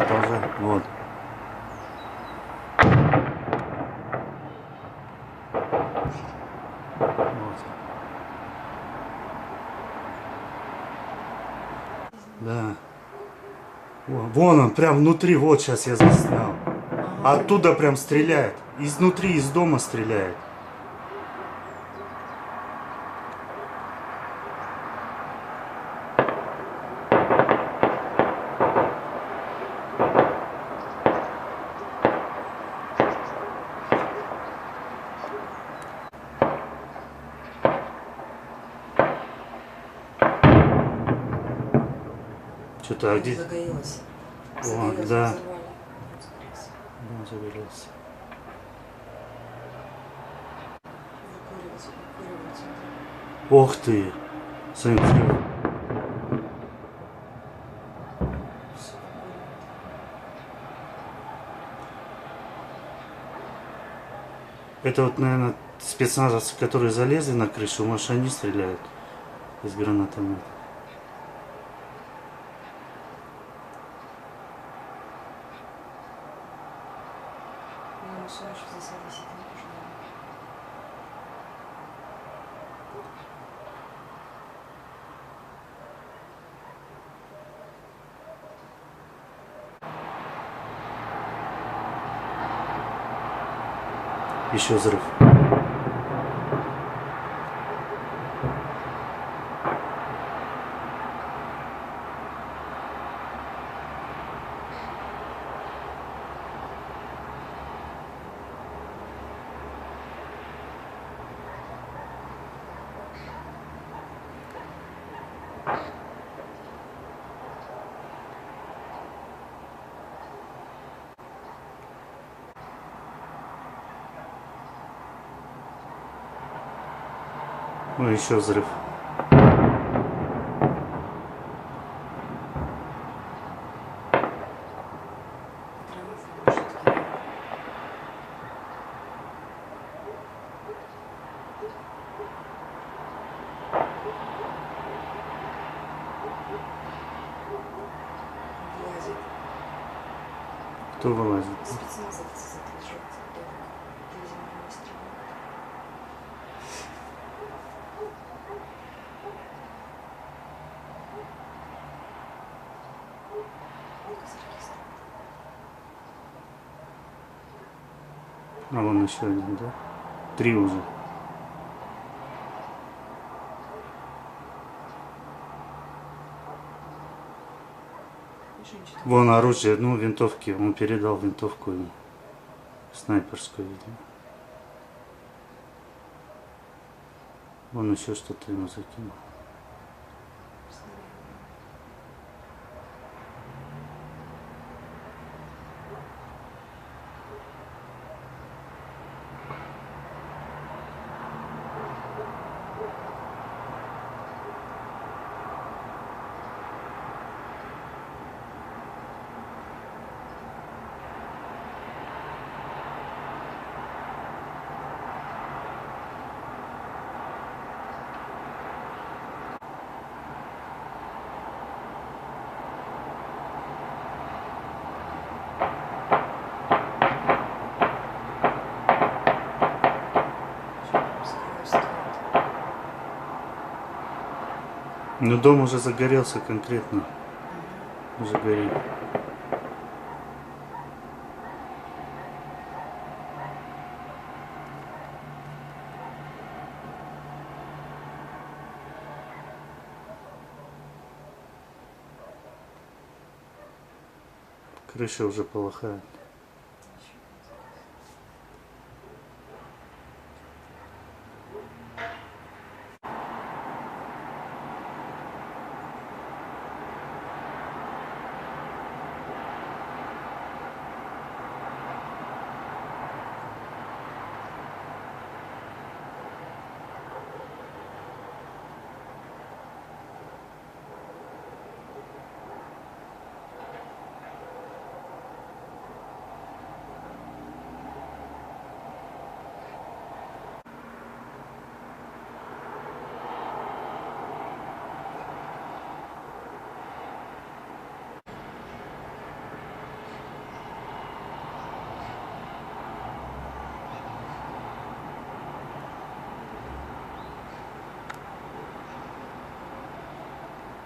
продолжай. Вот. Вот. Да. Вон он, прям внутри, вот сейчас я заснял. Оттуда прям стреляет. Изнутри, из дома стреляет. Что-то где? Загорелось. Вот, Загорелось, да. взорвали. Он загорелся. Эвакуировать. Ох ты! Смотри. Это вот, наверное, спецназовцы, которые залезли на крышу, может, они стреляют из гранатомета. Ну, все еще засада сидит, Еще взрыв. Ну, еще взрыв. вылазит. Кто вылазит? Спецназовцы заключают. Дивизионного стрела. А вон еще один, да? 3 уже. Вон оружие, ну, винтовки. Он передал винтовку ему. Снайперскую, видимо. Вон еще что-то ему закинул. Ну, дом уже загорелся конкретно. Уже горит. Крыша уже полыхает.